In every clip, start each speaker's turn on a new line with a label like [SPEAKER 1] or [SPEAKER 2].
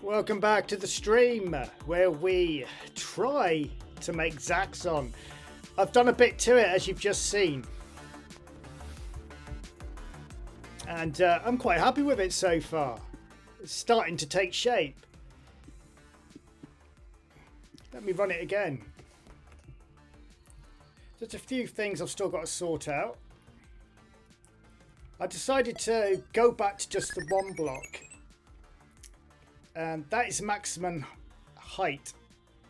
[SPEAKER 1] Welcome back to the stream where we try to make ZAXXON. I've done a bit to it, as you've just seen, and I'm quite happy with it so far. It's starting to take shape. Let me run it again. Just a few things I've still got to sort out. I decided to go back to just the one block. And that is maximum height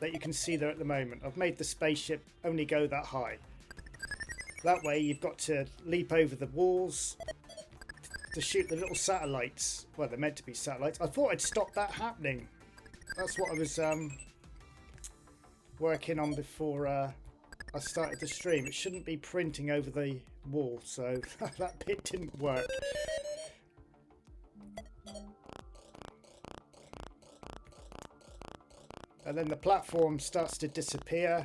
[SPEAKER 1] that you can see there at the moment. I've made the spaceship only go that high. That way you've got to leap over the walls to shoot the little satellites. Well, they're meant to be satellites. I thought I'd stop that happening. That's what I was working on before I started the stream. It shouldn't be printing over the wall, so that bit didn't work. And then the platform starts to disappear.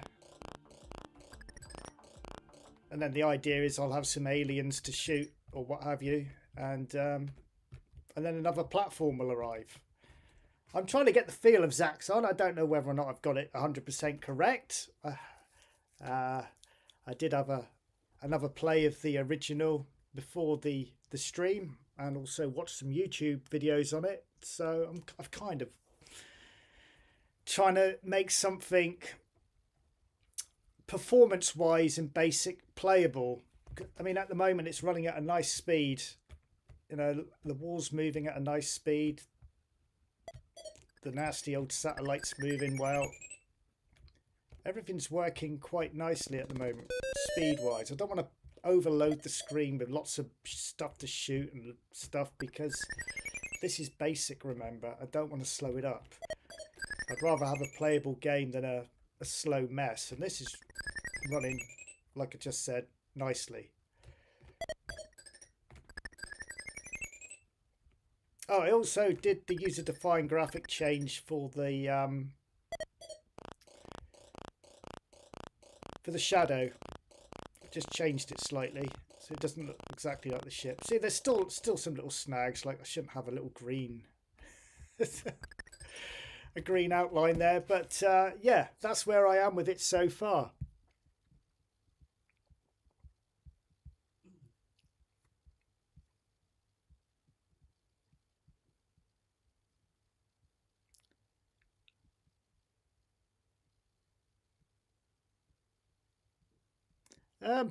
[SPEAKER 1] And then the idea is I'll have some aliens to shoot or what have you. And then another platform will arrive. I'm trying to get the feel of ZAXXON. I don't know whether or not I've got it 100% correct. I did have another play of the original before the stream. And also watched some YouTube videos on it. So I've kind of trying to make something performance wise and basic playable. I mean, at the moment it's running at a nice speed, you know, the wall's moving at a nice speed, the nasty old satellite's moving well, everything's working quite nicely at the moment speed wise. I don't want to overload the screen with lots of stuff to shoot and stuff because this is basic, remember. I don't want to slow it up. I'd rather have a playable game than a slow mess. And this is running, like I just said, nicely. Oh, I also did the user-defined graphic change for the shadow. Just changed it slightly, so it doesn't look exactly like the ship. See, there's still some little snags, like I shouldn't have a little green... a green outline there, but yeah, that's where I am with it so far.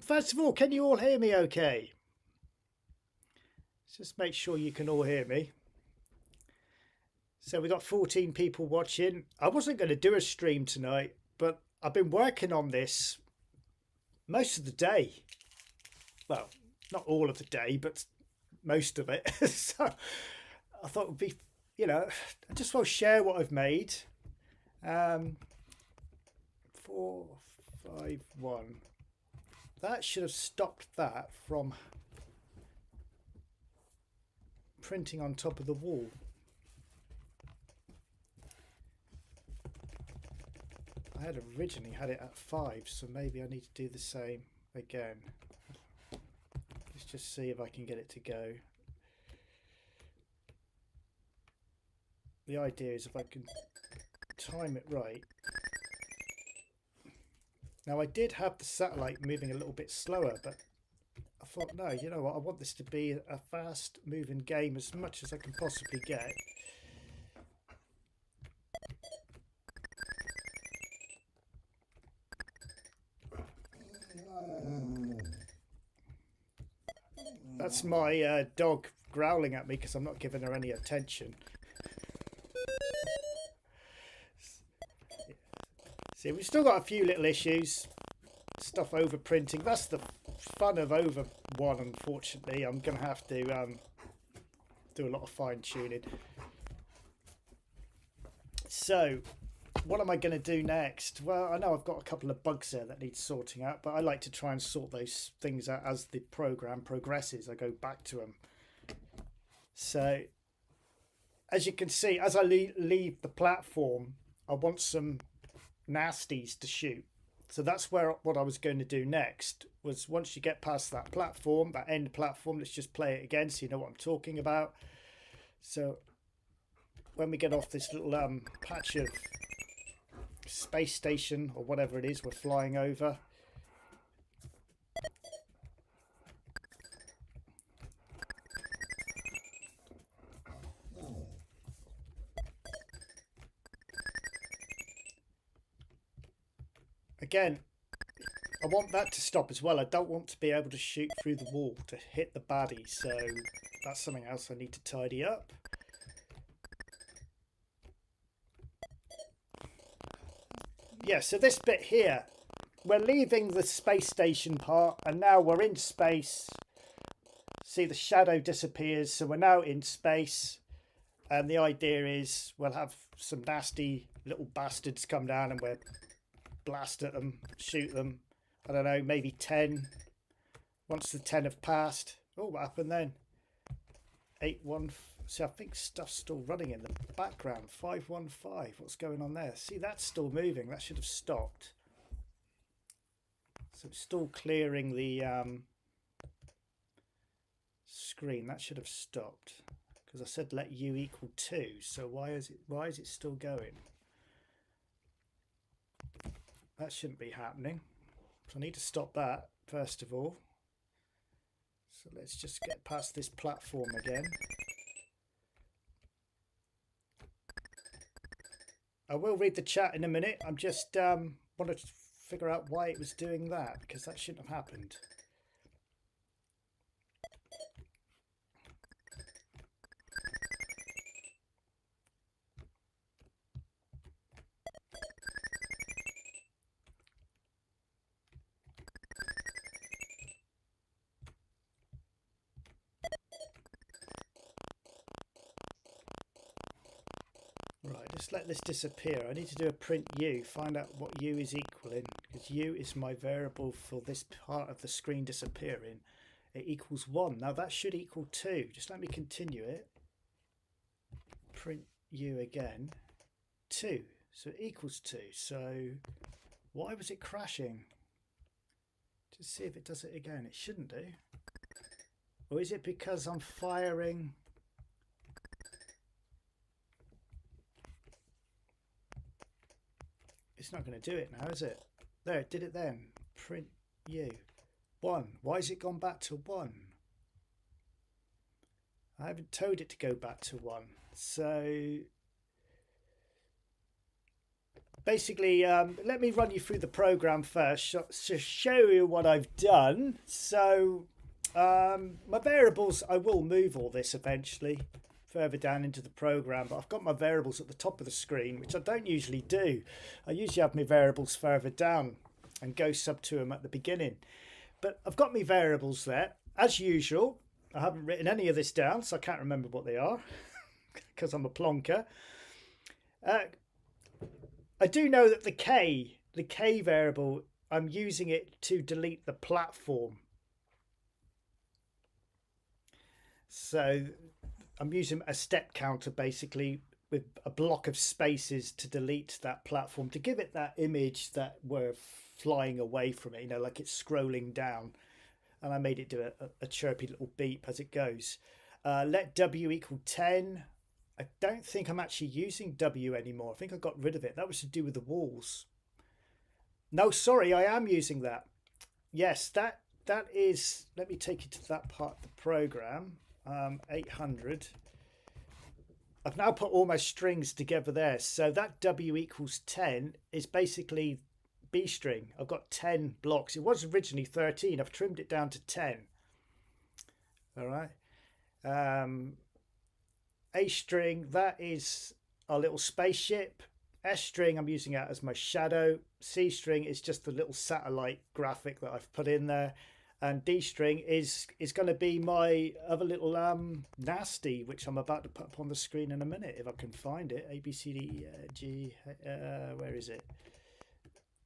[SPEAKER 1] First of all, can you all hear me okay? Let's just make sure you can all hear me. So we got 14 people watching. I wasn't going to do a stream tonight, but I've been working on this most of the day. Well, not all of the day, but most of it. So I thought it would be, you know, I just want to share what I've made. 451. That should have stopped that from printing on top of the wall. I had originally had it at 5, so maybe I need to do the same again. Let's just see if I can get it to go. The idea is if I can time it right. Now I did have the satellite moving a little bit slower, but I thought, no, you know what, I want this to be a fast moving game as much as I can possibly get. That's my dog growling at me because I'm not giving her any attention. See, we've still got a few little issues. Stuff overprinting. That's the fun of over one, unfortunately. I'm going to have to do a lot of fine tuning. So, what am I going to do next? Well, I know I've got a couple of bugs there that need sorting out, but I like to try and sort those things out as the program progresses. I go back to them. So, as you can see, as I leave the platform, I want some nasties to shoot. So that's what I was going to do next, was once you get past that platform, that end platform, let's just play it again so you know what I'm talking about. So when we get off this little patch of space station or whatever it is we're flying over, again, I want that to stop as well. I don't want to be able to shoot through the wall to hit the baddie, so that's something else I need to tidy up. Yeah, so this bit here, we're leaving the space station part and now we're in space. See, the shadow disappears, so we're now in space, and the idea is we'll have some nasty little bastards come down and we'll blast at them, shoot them. I don't know, maybe 10. Once the 10 have passed, oh, what happened then? 8-1. See, I think stuff's still running in the background. 515. What's going on there? See, that's still moving. That should have stopped. So it's still clearing the screen. That should have stopped because I said let u equal 2. So why is it still going? That shouldn't be happening. So I need to stop that first of all. So let's just get past this platform again. I will read the chat in a minute. I'm just want to figure out why it was doing that, because that shouldn't have happened. Right, just let this disappear. I need to do a print u, find out what u is equaling, because u is my variable for this part of the screen disappearing. It equals 1. Now that should equal 2. Just let me continue it. Print u again. 2. So it equals 2. So why was it crashing? Just see if it does it again. It shouldn't do. Or is it because I'm firing... It's not going to do it now, is it? There, it did it then. Print u. 1. Why has it gone back to 1? I haven't told it to go back to 1. So basically, let me run you through the program first to show you what I've done. So my variables, I will move all this eventually further down into the program, but I've got my variables at the top of the screen, which I don't usually do. I usually have my variables further down and go sub to them at the beginning, but I've got my variables there as usual. I haven't written any of this down, so I can't remember what they are because I'm a plonker. I do know that the k variable, I'm using it to delete the platform. So I'm using a step counter basically with a block of spaces to delete that platform, to give it that image that we're flying away from it, you know, like it's scrolling down. And I made it do a chirpy little beep as it goes. Let w equal 10. I don't think I'm actually using w anymore. I think I got rid of it. That was to do with the walls. No, sorry, I am using that. Yes, that is, let me take you to that part of the program. 800. I've now put all my strings together there. So that w equals 10 is basically B string. I've got 10 blocks. It was originally 13. I've trimmed it down to 10. All right. A string, that is our little spaceship. S string, I'm using that as my shadow. C string is just the little satellite graphic that I've put in there, and D string is going to be my other little nasty, which I'm about to put up on the screen in a minute if I can find it. A B C D E G. Where is it?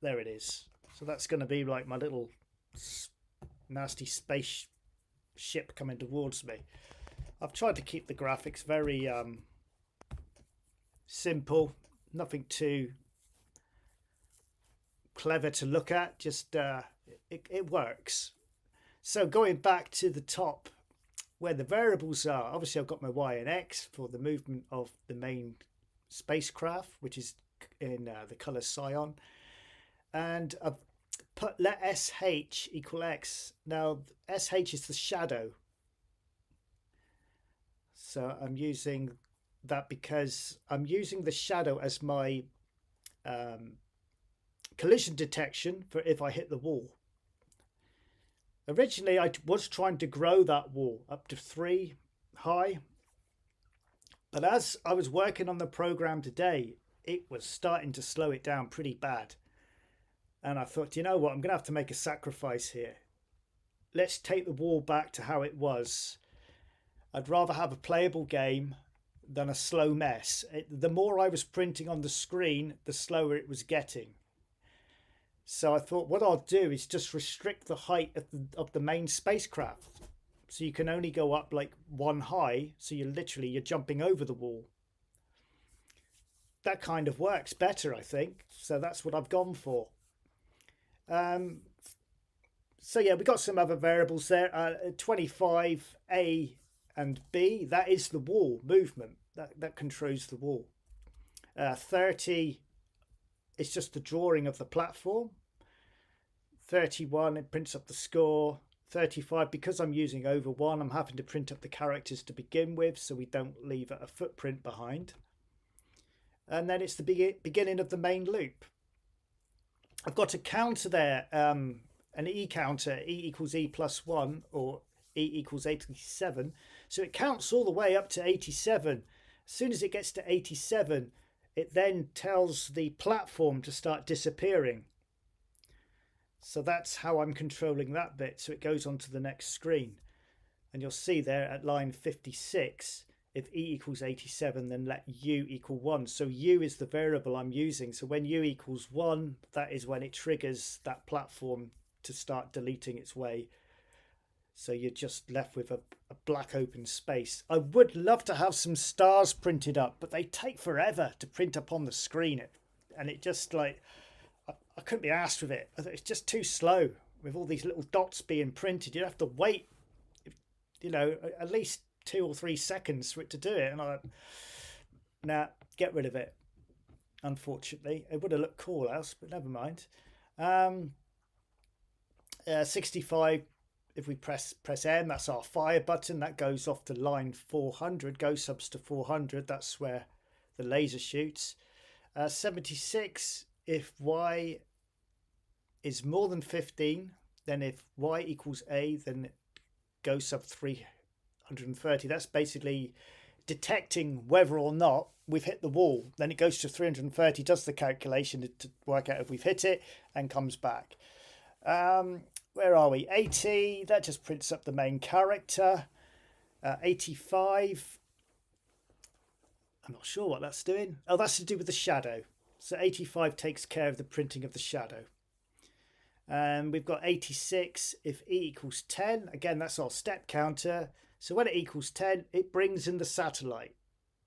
[SPEAKER 1] There it is. So that's going to be like my little nasty space ship coming towards me. I've tried to keep the graphics very simple, nothing too clever to look at, just it works. So going back to the top where the variables are, obviously I've got my Y and X for the movement of the main spacecraft, which is in the color cyan, and I've put let SH equal X. Now SH is the shadow, so I'm using that because I'm using the shadow as my collision detection for if I hit the wall. Originally I was trying to grow that wall up to 3 high, but as I was working on the program today, it was starting to slow it down pretty bad, and I thought, you know what, I'm gonna have to make a sacrifice here. Let's take the wall back to how it was. I'd rather have a playable game than a slow mess. The more I was printing on the screen, the slower it was getting. So I thought what I'll do is just restrict the height of the main spacecraft. So you can only go up like 1 high. So you're jumping over the wall. That kind of works better, I think. So that's what I've gone for. So yeah, we got some other variables there. 25 A and B, that is the wall movement. That controls the wall. 30, it's just the drawing of the platform. 31, it prints up the score. 35, because I'm using over 1, I'm having to print up the characters to begin with, so we don't leave a footprint behind. And then it's the beginning of the main loop. I've got a counter there, an E counter, E equals E plus 1, or E equals 87. So it counts all the way up to 87. As soon as it gets to 87, it then tells the platform to start disappearing. So that's how I'm controlling that bit. So it goes on to the next screen. And you'll see there at line 56, if E equals 87, then let U equal 1. So U is the variable I'm using. So when U equals 1, that is when it triggers that platform to start deleting its way. So you're just left with a black open space. I would love to have some stars printed up, but they take forever to print up on the screen. And it just like, I couldn't be asked with it. It's just too slow with all these little dots being printed. You'd have to wait, you know, at least 2 or 3 seconds for it to do it. And I, nah, get rid of it. Unfortunately, it would have looked cool else, but never mind. 65. If we press M, that's our fire button. That goes off to line 400, go subs to 400. That's where the laser shoots. 76, if Y is more than 15, then if Y equals A, then go sub 330. That's basically detecting whether or not we've hit the wall. Then it goes to 330, does the calculation to work out if we've hit it, and comes back. Where are we? 80, that just prints up the main character. 85, I'm not sure what that's doing. Oh, that's to do with the shadow. So 85 takes care of the printing of the shadow. And we've got 86, if E equals 10, again, that's our step counter. So when it equals 10, it brings in the satellite,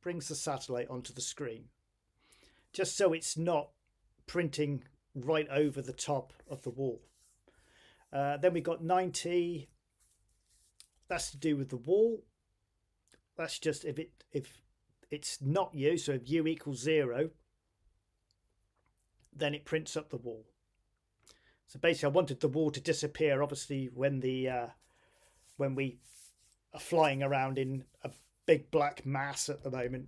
[SPEAKER 1] brings the satellite onto the screen. Just so it's not printing right over the top of the wall. Then we got 90. That's to do with the wall. That's just if it's not U. So if U equals 0, then it prints up the wall. So basically, I wanted the wall to disappear. Obviously, when we are flying around in a big black mass at the moment.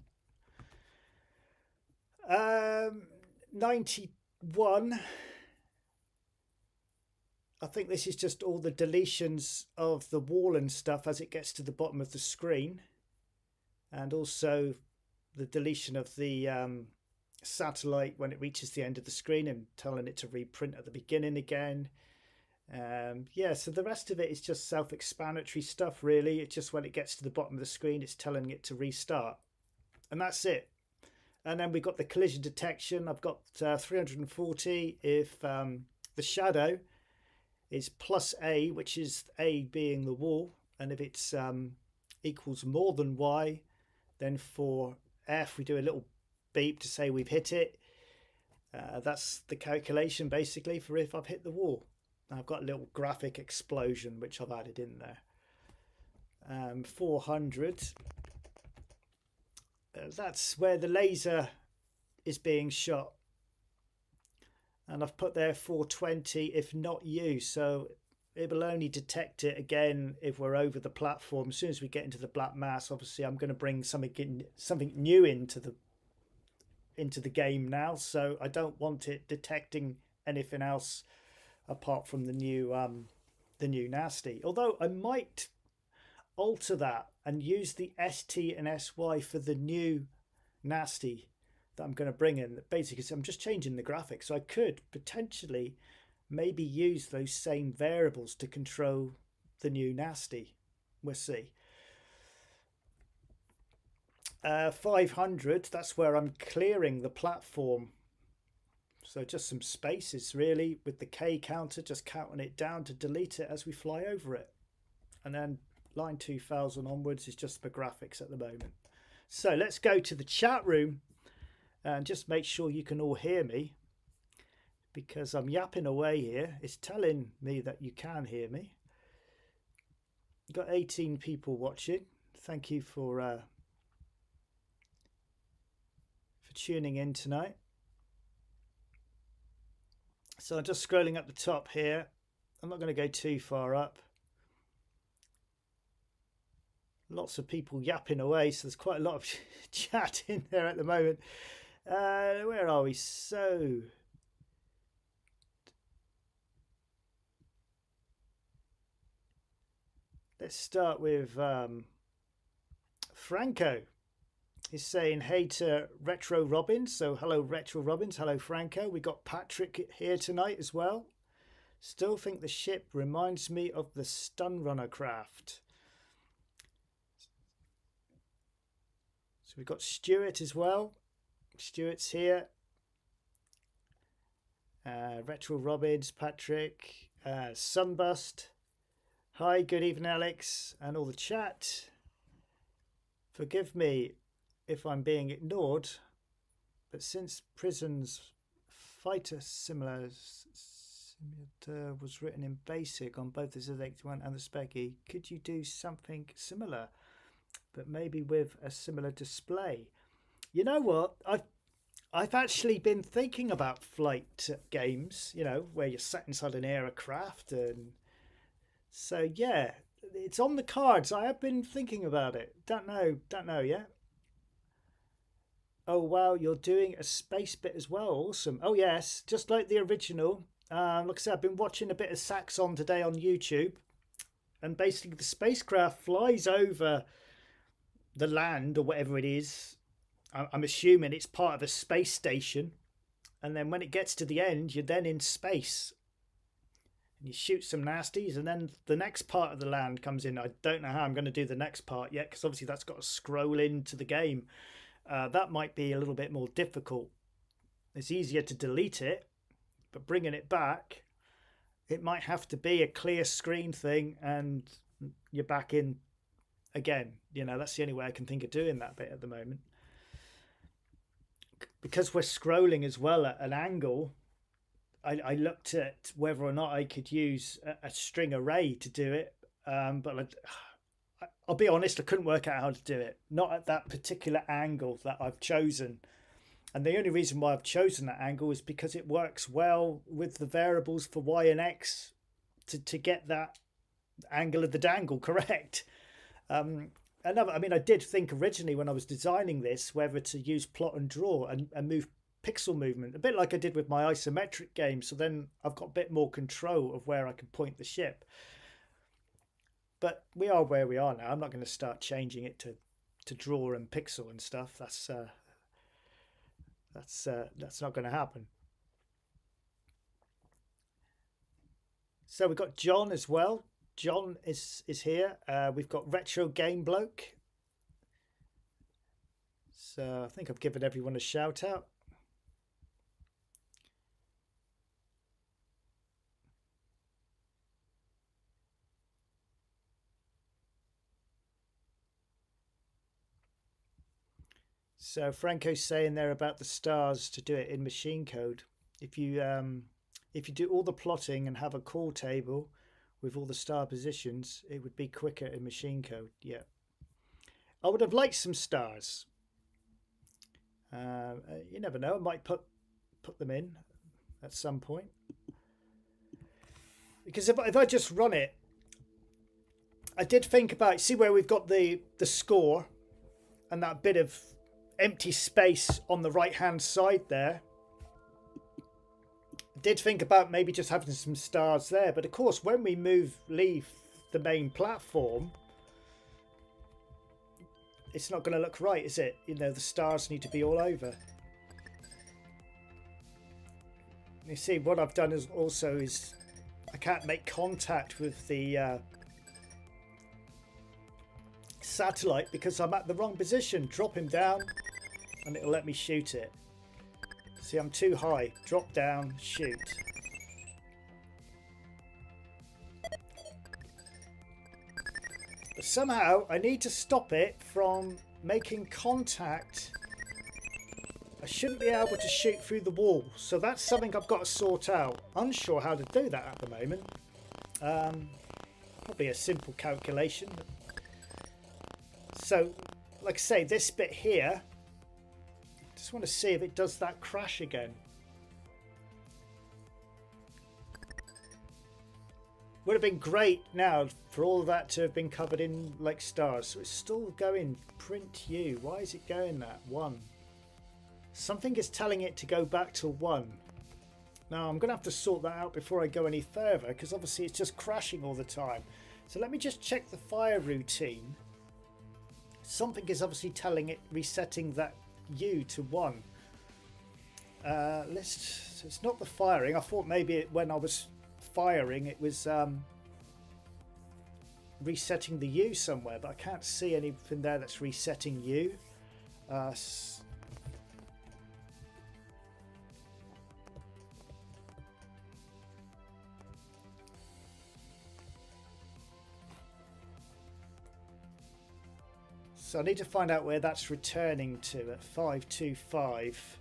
[SPEAKER 1] 91. I think this is just all the deletions of the wall and stuff as it gets to the bottom of the screen, and also the deletion of the satellite when it reaches the end of the screen and telling it to reprint at the beginning again. Yeah, so the rest of it is just self-explanatory stuff, really. It's just when it gets to the bottom of the screen, it's telling it to restart. And that's it. And then we've got the collision detection. I've got 340 if the shadow is plus A, which is A being the wall. And if it's equals more than Y, then for F, we do a little beep to say we've hit it. That's the calculation basically for if I've hit the wall. I've got a little graphic explosion which I've added in there. 400. That's where the laser is being shot. And I've put there 420 if not used. So it will only detect it again if we're over the platform. As soon as we get into the black mass, obviously I'm going to bring something new into the game now. So I don't want it detecting anything else apart from the new nasty. Although I might alter that and use the ST and SY for the new nasty that I'm going to bring in. Basically, I'm just changing the graphics, so I could potentially maybe use those same variables to control the new nasty. We'll see. 500, that's where I'm clearing the platform. So just some spaces really with the K counter, just counting it down to delete it as we fly over it. And then line 2000 onwards is just for graphics at the moment. So let's go to the chat room and just make sure you can all hear me, because I'm yapping away here. It's telling me that you can hear me. Got 18 people watching. Thank you for tuning in tonight. So I'm just scrolling up the top here. I'm not going to go too far up. Lots of people yapping away, so there's quite a lot of chat in there at the moment. Where are we? So let's start with Franco. He's saying hey to Retro Robbins. So hello Retro Robbins, hello Franco. We got Patrick here tonight as well. Still think the ship reminds me of the Stun Runner craft. So we've got Stuart as well. Stuart's here. Retro Robbins, Patrick, Sunbust. Hi, good evening Alex and all the chat. Forgive me if I'm being ignored, but since Prison's fighter simulator was written in BASIC on both the ZAXXON and the Specky, could you do something similar, but maybe with a similar display? You know what? I've actually been thinking about flight games, you know, where you're sat inside an aircraft, and so yeah, it's on the cards. I have been thinking about it. Don't know yet. Oh wow, you're doing a space bit as well. Awesome. Oh yes, just like the original. Like I said, I've been watching a bit of ZAXXON today on YouTube, and basically the spacecraft flies over the land or whatever it is. I'm assuming it's part of a space station, and then when it gets to the end, you're then in space. And you shoot some nasties, and then the next part of the land comes in. I don't know how I'm going to do the next part yet, because obviously that's got to scroll into the game. That might be a little bit more difficult. It's easier to delete it, but bringing it back, it might have to be a clear screen thing and you're back in again. You know, that's the only way I can think of doing that bit at the moment. Because we're scrolling as well at an angle, I looked at whether or not I could use a string array to do it, but I'll be honest, I couldn't work out how to do it. Not at that particular angle that I've chosen. And the only reason why I've chosen that angle is because it works well with the variables for Y and X to get that angle of the dangle correct. I mean, I did think originally when I was designing this whether to use plot and draw and move pixel movement, a bit like I did with my isometric game. So then I've got a bit more control of where I can point the ship. But we are where we are now. I'm not going to start changing it to draw and pixel and stuff. That's That's not going to happen. So we've got John as well. John is here. We've got Retro Game Bloke. So I think I've given everyone a shout out. So Franco's saying there about the stars to do it in machine code. If you do all the plotting and have a call table with all the star positions, it would be quicker in machine code. Yeah, I would have liked some stars. You never know. I might put them in at some point, because if I just run it, I did think about, see where we've got the score and that bit of empty space on the right hand side there. I did think about maybe just having some stars there, but of course when we leave the main platform, it's not going to look right, is it? You know, the stars need to be all over. You see, what I've done is I can't make contact with the satellite because I'm at the wrong position. Drop him down and it'll let me shoot it. See, I'm too high. Drop down, shoot. But somehow I need to stop it from making contact. I shouldn't be able to shoot through the wall, so that's something I've got to sort out. Unsure how to do that at the moment. Probably a simple calculation. So, like I say, this bit here, just want to see if it does that crash again. Would have been great now for all of that to have been covered in like stars. So it's still going print U. Why is it going that? 1. Something is telling it to go back to 1. Now I'm going to have to sort that out before I go any further, because obviously it's just crashing all the time. So let me just check the fire routine. Something is obviously telling it, resetting that U to 1. So it's not the firing. I thought maybe when I was firing it was resetting the U somewhere, but I can't see anything there that's resetting U. So I need to find out where that's returning to at 525.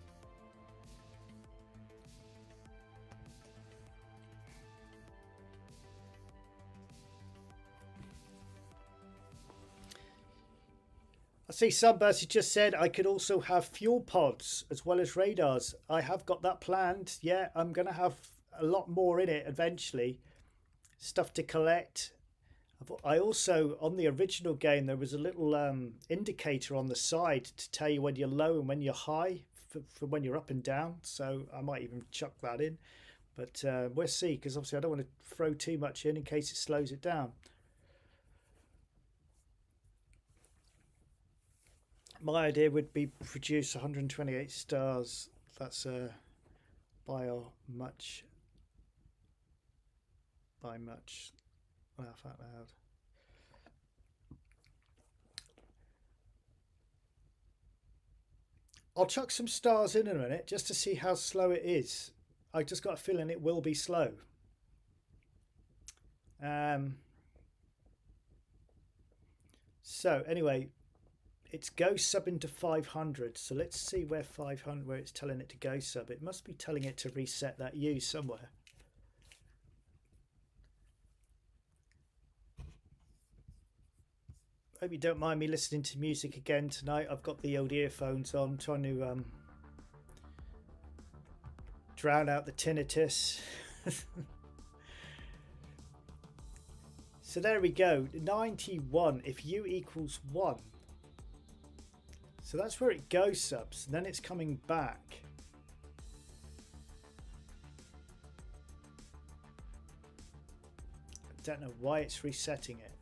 [SPEAKER 1] I see Sunburst just said I could also have fuel pods as well as radars. I have got that planned. Yeah, I'm going to have a lot more in it eventually. Stuff to collect. I also, on the original game, there was a little indicator on the side to tell you when you're low and when you're high for when you're up and down. So I might even chuck that in. But we'll see, because obviously I don't want to throw too much in case it slows it down. My idea would be produce 128 stars. That's by much. Laugh out loud. I'll chuck some stars in a minute just to see how slow it is. I just got a feeling it will be slow. So anyway, it's go sub into 500. So let's see where 500, where it's telling it to go sub. It must be telling it to reset that U somewhere. Hope you don't mind me listening to music again tonight. I've got the old earphones on, trying to drown out the tinnitus. So there we go, 91 if U equals 1. So that's where it goes subs, and then it's coming back. I don't know why it's resetting it.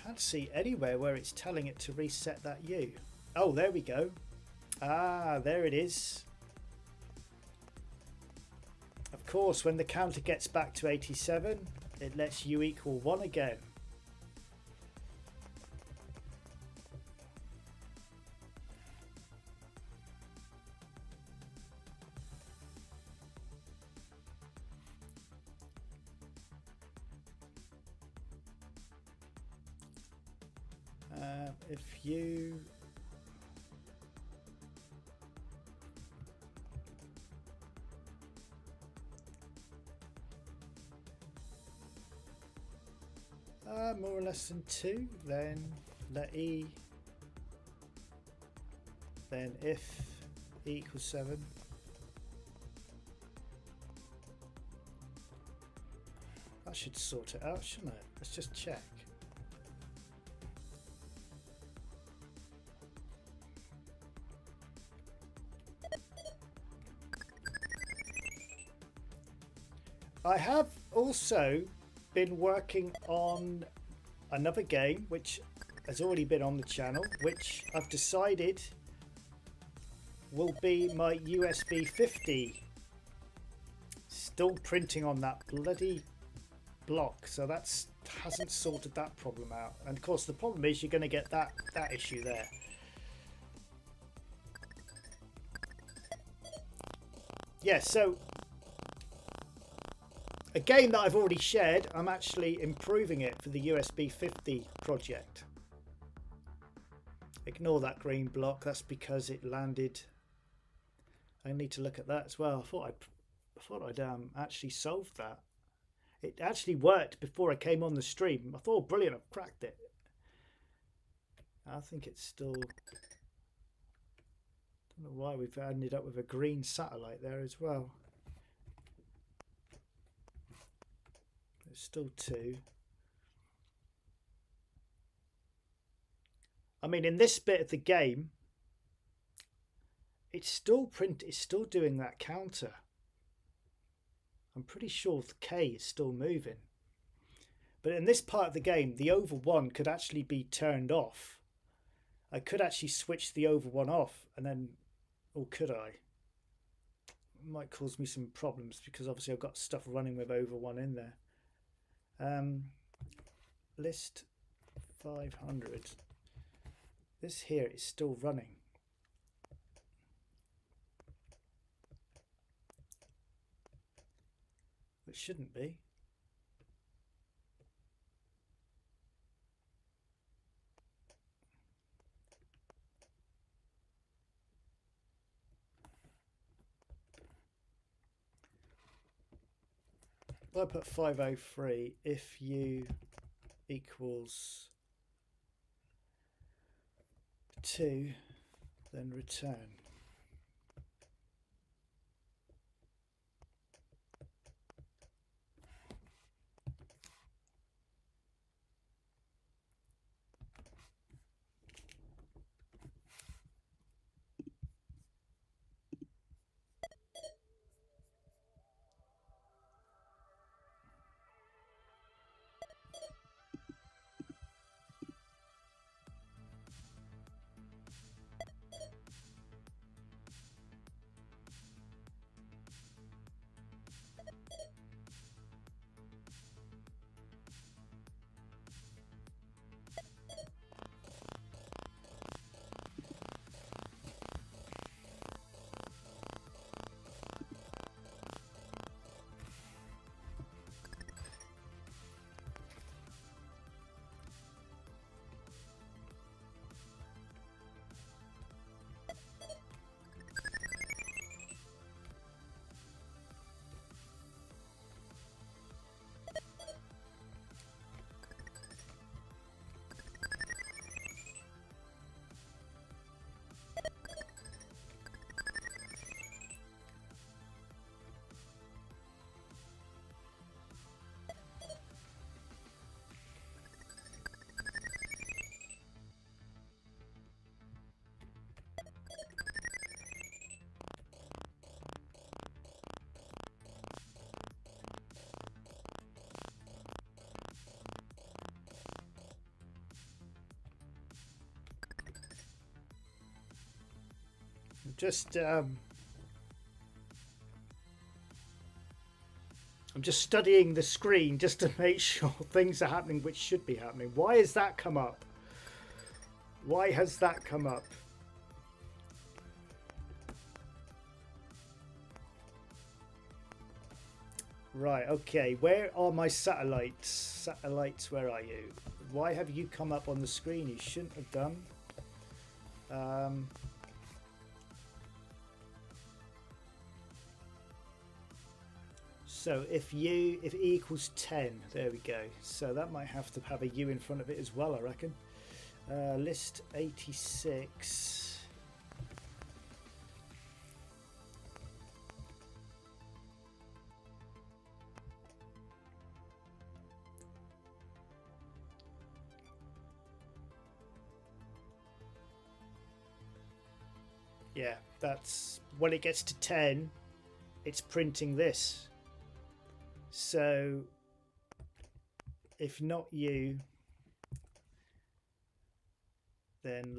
[SPEAKER 1] Can't see anywhere where it's telling it to reset that U. Oh, there we go. Ah, there it is. Of course, when the counter gets back to 87, it lets U equal 1 again. If you more or less than 2, then let E, then if E equals 7, that should sort it out, shouldn't it? Let's just check. I have also been working on another game which has already been on the channel, which I've decided will be my USB 50. Still printing on that bloody block, so that's hasn't sorted that problem out. And of course the problem is you're going to get that issue there. Yeah, so a game that I've already shared, I'm actually improving it for the USB 50 project. Ignore that green block, that's because it landed. I need to look at that as well. I thought I'd actually solved that. It actually worked before I came on the stream. I thought, oh, brilliant, I've cracked it. I think it's still, don't know why we've ended up with a green satellite there as well. Still 2. I mean, in this bit of the game, it's still doing that counter. I'm pretty sure the K is still moving. But in this part of the game, the over 1 could actually be turned off. I could actually switch the over 1 off and then, or could I? It might cause me some problems because obviously I've got stuff running with over 1 in there. List 500. This here is still running. It shouldn't be. I put 503 if U equals 2, then return. I'm just studying the screen just to make sure things are happening which should be happening. Why has that come up? Why has that come up? Right, okay. Where are my satellites? Satellites, where are you? Why have you come up on the screen? You shouldn't have done. So if E equals 10, there we go. So that might have to have a U in front of it as well, I reckon. List 86. Yeah, that's when it gets to 10, it's printing this. So if not you, then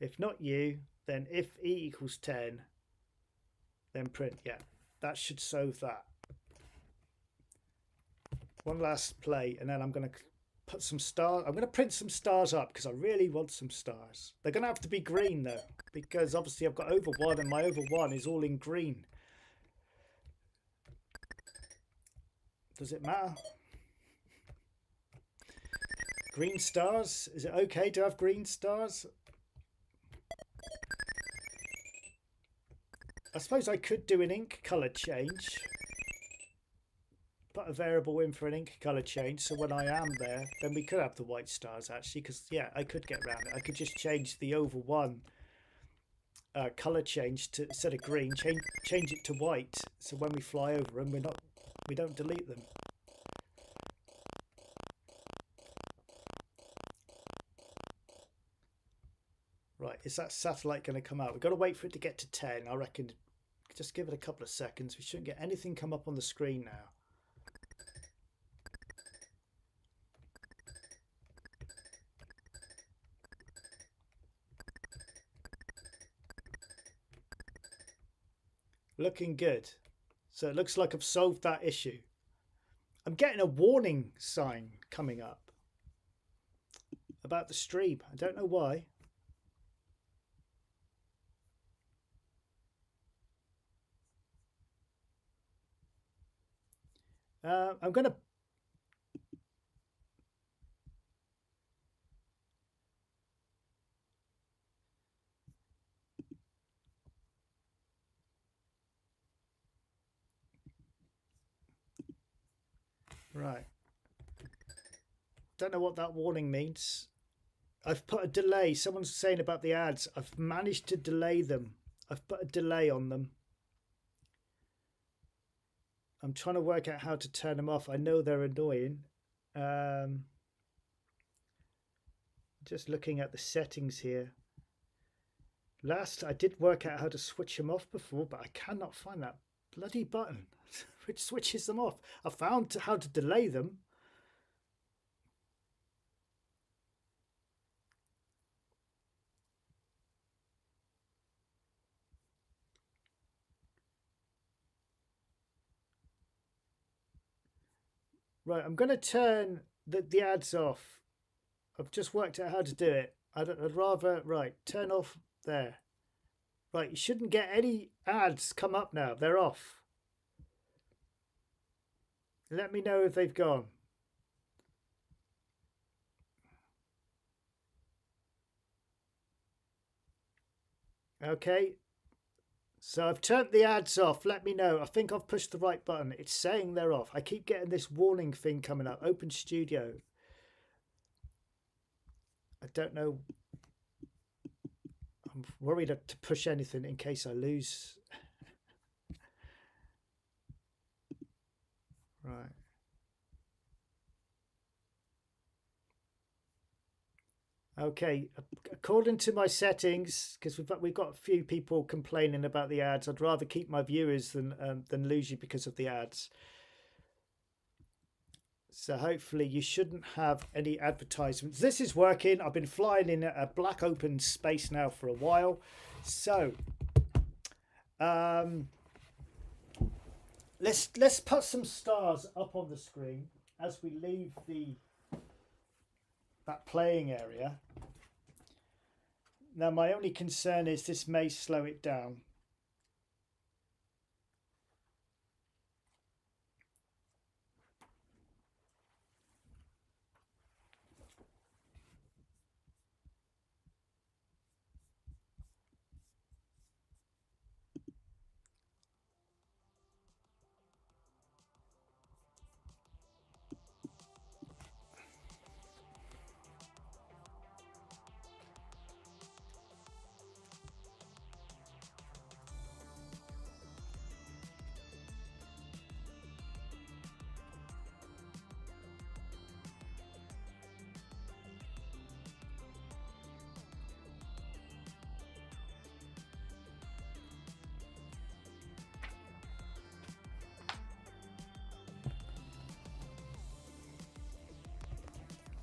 [SPEAKER 1] if not you, then if E equals 10, then print. Yeah, that should solve that. One last play, and then I'm going to put some stars. I'm going to print some stars up because I really want some stars. They're going to have to be green though, because obviously I've got over 1 and my over 1 is all in green. Does it matter? Green stars? Is it okay to have green stars? I suppose I could do an ink color change. Put a variable in for an ink color change, so when I am there, then we could have the white stars actually, because yeah, I could get around it. I could just change the over 1 color change to, instead of green, change it to white, so when we fly over them, we don't delete them. Right, is that satellite going to come out? We've got to wait for it to get to 10. I reckon just give it a couple of seconds. We shouldn't get anything come up on the screen now. Looking good. So it looks like I've solved that issue. I'm getting a warning sign coming up about the stream. I don't know why. I'm going to... Right. Don't know what that warning means. I've put a delay. Someone's saying about the ads. I've managed to delay them. I've put a delay on them. I'm trying to work out how to turn them off. I know they're annoying. Just looking at the settings here. Last, I did work out how to switch them off before, but I cannot find that bloody button which switches them off. I found how to delay them. Right, I'm going to turn the ads off. I've just worked out how to do it. I'd rather, right, turn off there. Right, you shouldn't get any ads come up now. They're off. Let me know if they've gone. Okay. So I've turned the ads off. Let me know. I think I've pushed the right button. It's saying they're off. I keep getting this warning thing coming up. Open Studio. I don't know. I'm worried to push anything in case I lose. Right. Okay, according to my settings, because we've got a few people complaining about the ads. I'd rather keep my viewers than lose you because of the ads. So hopefully you shouldn't have any advertisements. This is working. I've been flying in a black open space now for a while. So let's put some stars up on the screen as we leave that playing area. Now my only concern is this may slow it down.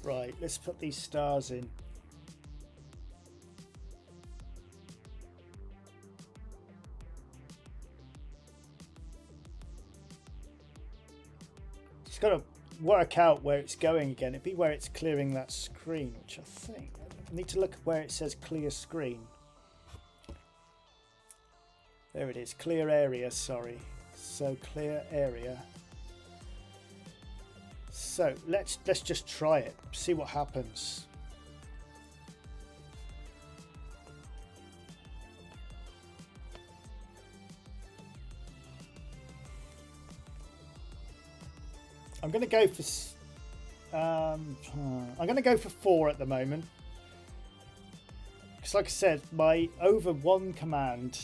[SPEAKER 1] Right, let's put these stars in. Just got to work out where it's going again. It'd be where it's clearing that screen, which I think I need to look at where it says clear screen. There it is, clear area, sorry. So clear area. So let's just try it, see what happens. I'm going to go for I'm going to go for 4 at the moment. Because like I said, my over 1 command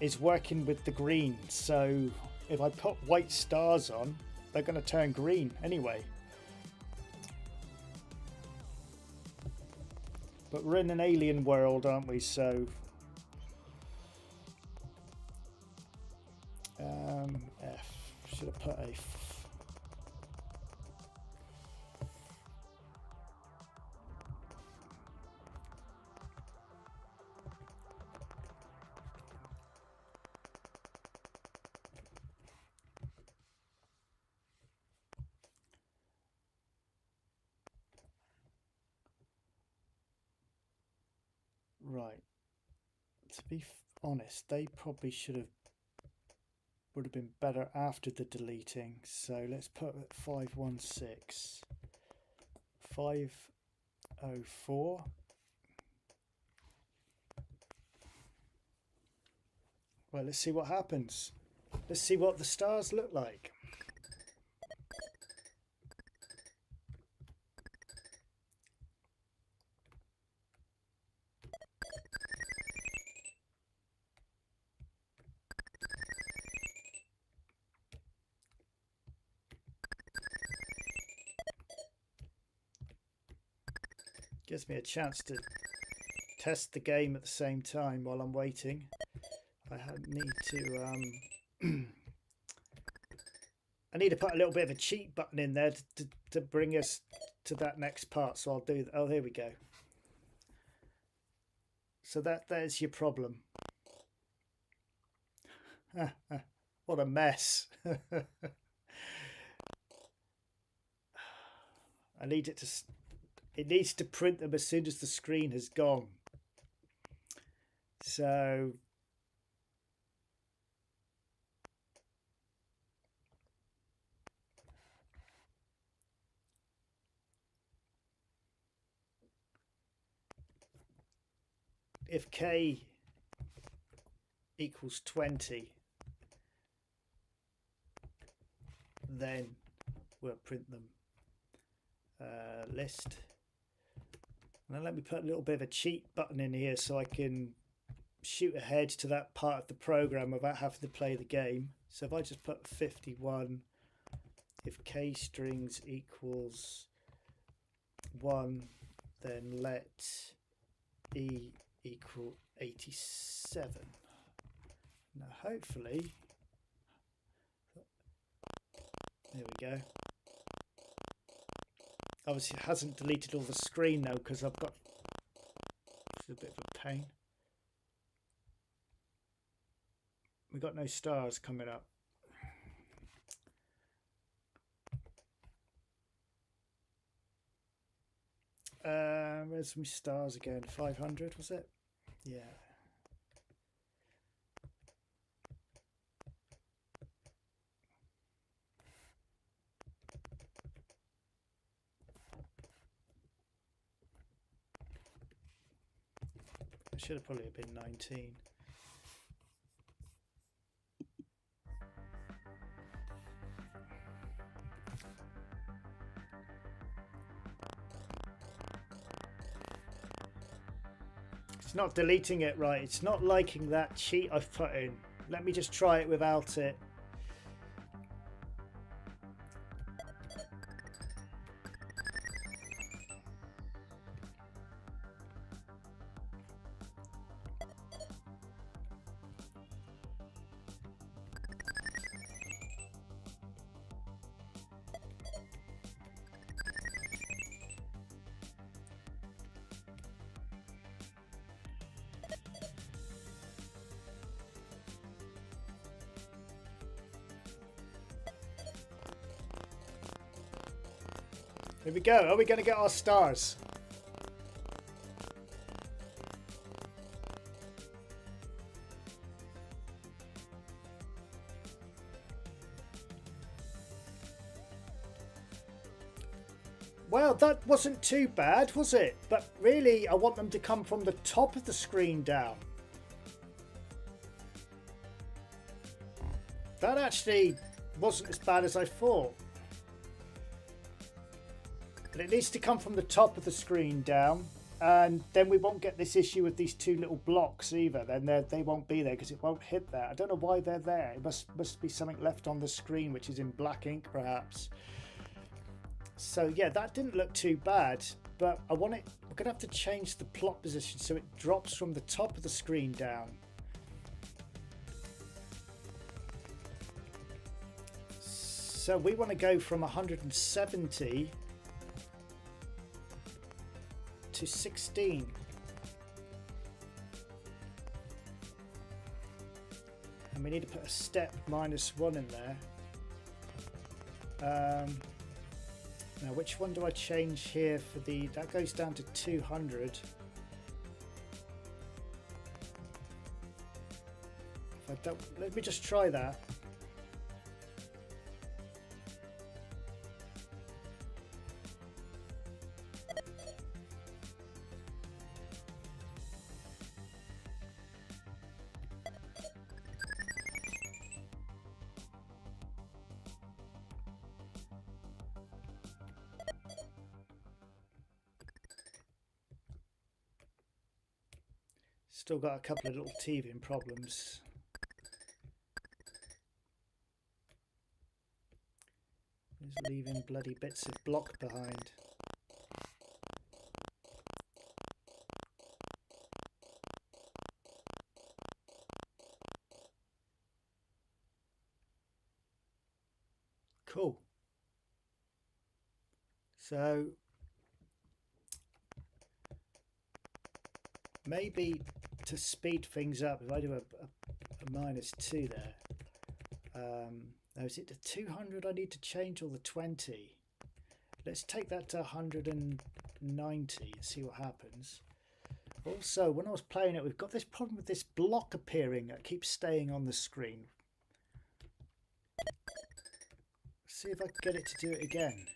[SPEAKER 1] is working with the green. So if I put white stars on, they're going to turn green anyway. But we're in an alien world, aren't we? So F. Should have put a right. To be honest, they probably would have been better after the deleting. So let's put 516 504. Well, let's see what happens. Let's see what the stars look like. Gives me a chance to test the game at the same time while I'm waiting. I need to I need to put a little bit of a cheat button in there to bring us to that next part. So I'll do that. Oh, here we go. So there's your problem. What a mess. I need it to. It needs to print them as soon as the screen has gone. So if K equals 20, then we'll print them. List. Now let me put a little bit of a cheat button in here so I can shoot ahead to that part of the program without having to play the game. So if I just put 51, if K strings equals 1, then let E equal 87. Now hopefully, there we go. Obviously, it hasn't deleted all the screen though, because I've got. It's a bit of a pain. We've got no stars coming up. Where's my stars again? 500 was it? Yeah. It should have probably been 19. It's not deleting it right. It's not liking that cheat I've put in. Let me just try it without it. Here we go. Are we going to get our stars? Well, that wasn't too bad, was it? But really, I want them to come from the top of the screen down. That actually wasn't as bad as I thought. But it needs to come from the top of the screen down, and then we won't get this issue with these two little blocks either. Then they won't be there because it won't hit that. I don't know why they're there. It must be something left on the screen, which is in black ink perhaps. So yeah, that didn't look too bad, but I want it. We're gonna have to change the plot position so it drops from the top of the screen down. So we want to go from 170 to 16. And we need to put a step -1 in there. Now which one do I change here for the, that goes down to 200. If I don't, let me just try that. Still got a couple of little teething problems. Just leaving bloody bits of block behind. Cool. So maybe to speed things up, if I do a -2 there, now is it the 200 I need to change or the 20? Let's take that to 190 and see what happens. Also, when I was playing it, we've got this problem with this block appearing that keeps staying on the screen. See if I can get it to do it again.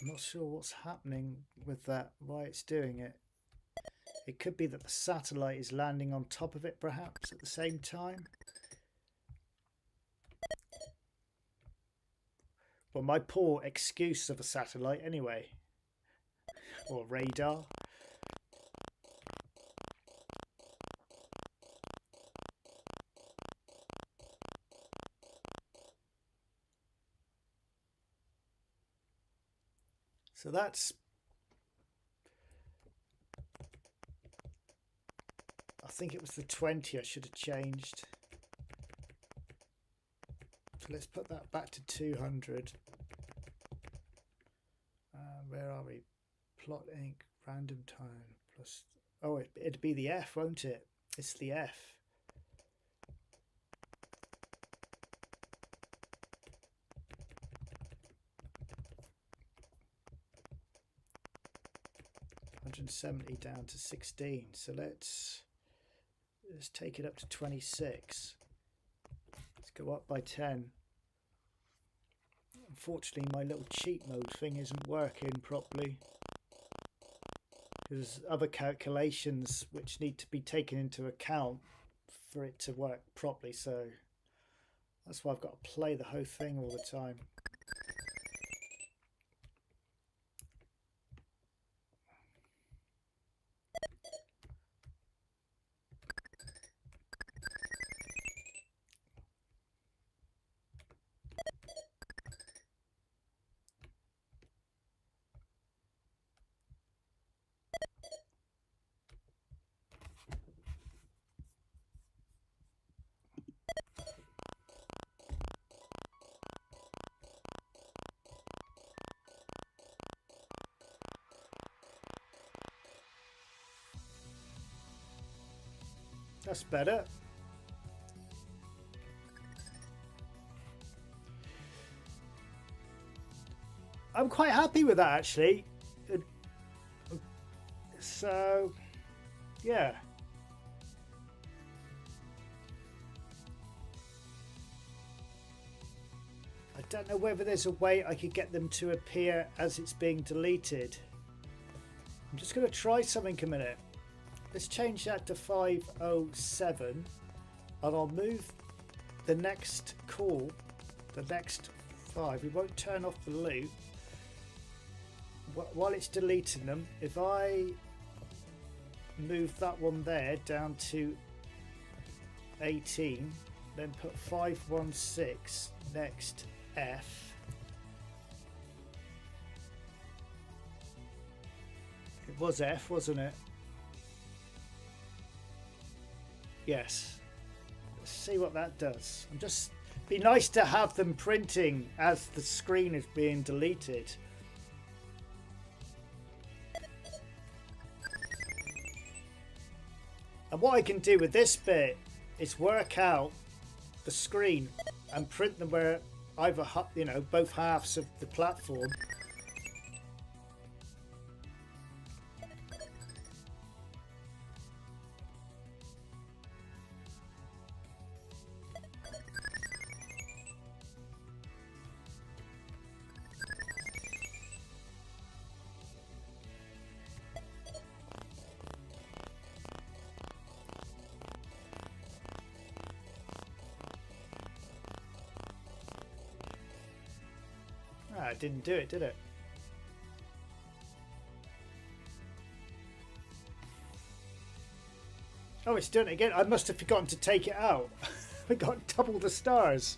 [SPEAKER 1] I'm not sure what's happening with that, why it's doing it. It could be that the satellite is landing on top of it perhaps at the same time. Well, my poor excuse of a satellite anyway. Or radar. So that's I think it was the 20 I should have changed. So let's put that back to 200. Where are we? Plot ink, random time plus. Oh, it'd be the F, won't it? It's the F. $170 down to 16. So let's take it up to 26. Let's go up by 10. Unfortunately, my little cheat mode thing isn't working properly. There's other calculations which need to be taken into account for it to work properly. So that's why I've got to play the whole thing all the time. That's better. I'm quite happy with that actually. So, yeah. I don't know whether there's a way I could get them to appear as it's being deleted. I'm just going to try something a minute. Let's change that to 507 and I'll move the next call, the next 5. We won't turn off the loop while it's deleting them. If I move that one there down to 18, then put 516 next F. It was F, wasn't it? Yes. Let's see what that does. Be nice to have them printing as the screen is being deleted. And what I can do with this bit is work out the screen and print them where either, you know, both halves of the platform. It didn't do it, did it? Oh, it's done it again. I must have forgotten to take it out. I got double the stars.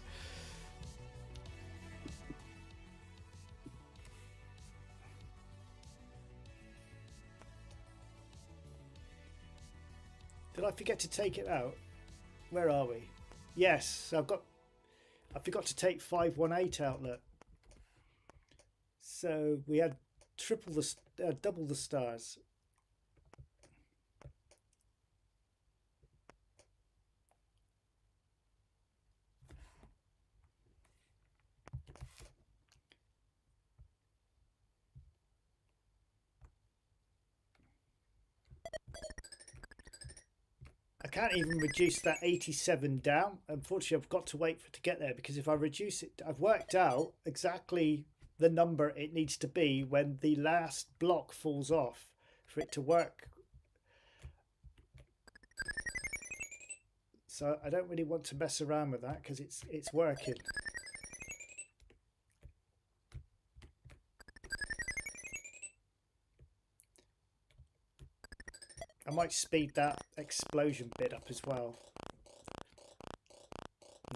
[SPEAKER 1] Did I forget to take it out? Where are we? Yes, I forgot to take 518 out. Look. So we had double the stars. I can't even reduce that 87 down. Unfortunately, I've got to wait for it to get there, because if I reduce it, I've worked out exactly the number it needs to be when the last block falls off for it to work. So I don't really want to mess around with that because it's working. I might speed that explosion bit up as well.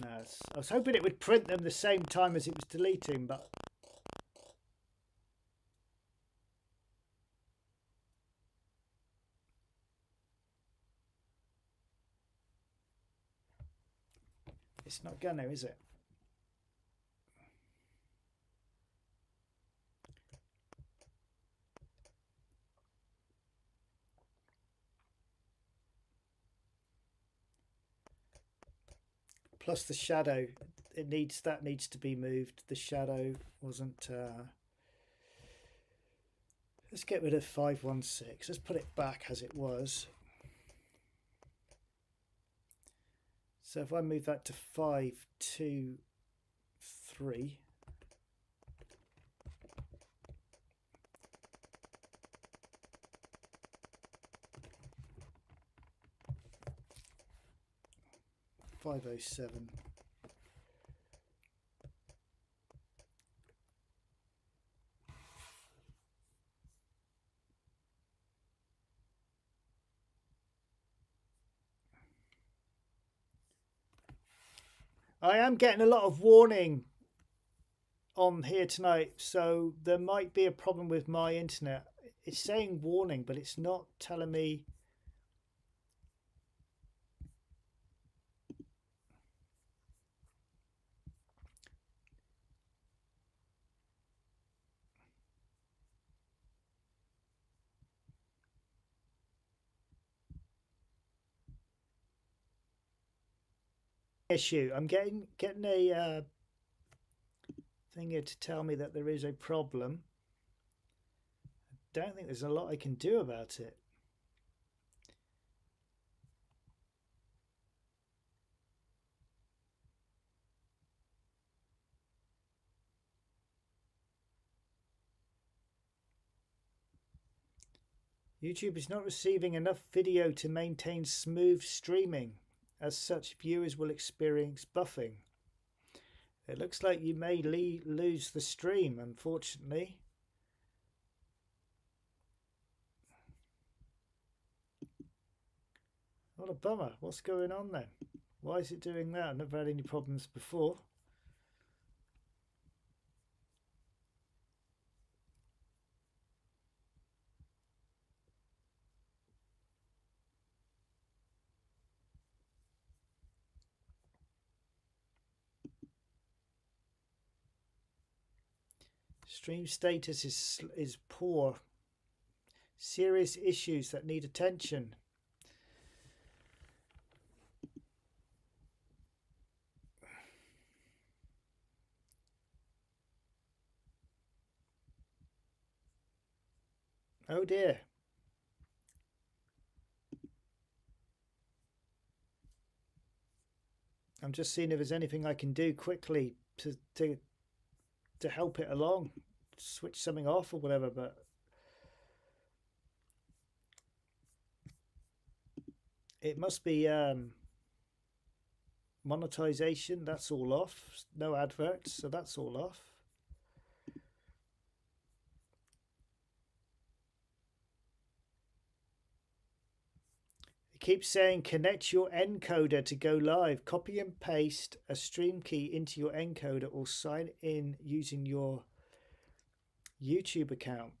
[SPEAKER 1] No, I was hoping it would print them the same time as it was deleting, but It's not gonna, is it? Plus the shadow, that needs to be moved. The shadow wasn't. Let's get rid of 516. Let's put it back as it was. So if I move that to 523. .507. I am getting a lot of warning on here tonight, so there might be a problem with my internet. It's saying warning, but it's not telling me. Issue. I'm getting a thing here to tell me that there is a problem. I don't think there's a lot I can do about it. YouTube is not receiving enough video to maintain smooth streaming. As such, viewers will experience buffing. It looks like you may lose the stream, unfortunately. What a bummer. What's going on then? Why is it doing that? I've never had any problems before. Stream status is poor. Serious issues that need attention. Oh dear. I'm just seeing if there's anything I can do quickly to help it along. Switch something off or whatever, but it must be monetization. That's all off. No adverts, so that's all off. It keeps saying connect your encoder to go live. Copy and paste a stream key into your encoder or sign in using your YouTube account.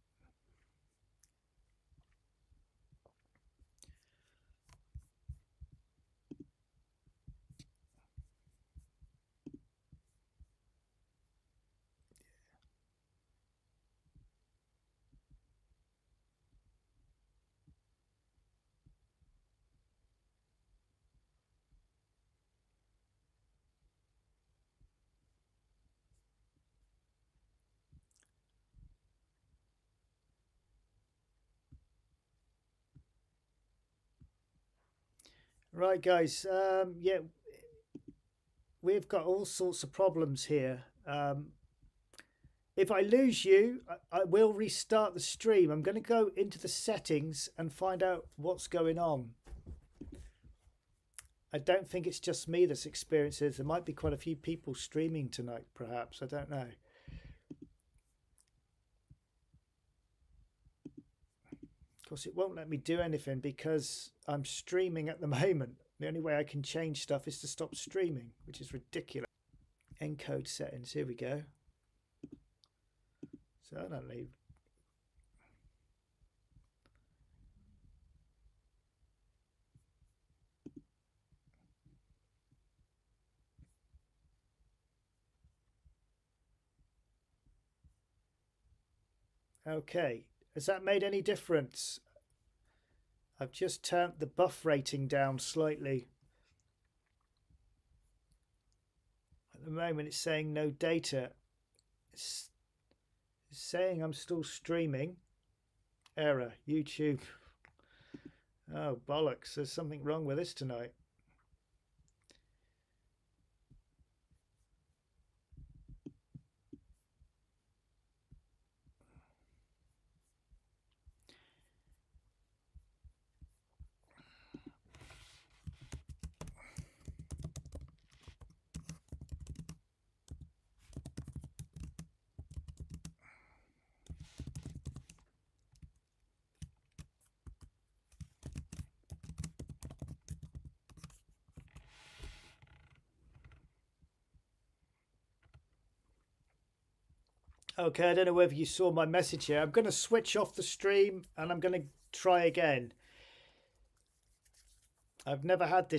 [SPEAKER 1] Right, guys. Yeah, we've got all sorts of problems here. If I lose you, I will restart the stream. I'm going to go into the settings and find out what's going on. I don't think it's just me that's experiencing this. There might be quite a few people streaming tonight, perhaps. I don't know. Of course, it won't let me do anything because I'm streaming at the moment. The only way I can change stuff is to stop streaming, which is ridiculous. Encode settings. Here we go. So I don't leave. Okay, has that made any difference? I've just turned the buff rating down slightly. At the moment it's saying no data. It's saying I'm still streaming. Error, YouTube. Oh, bollocks, there's something wrong with this tonight. Okay, I don't know whether you saw my message here. I'm going to switch off the stream and I'm going to try again. I've never had this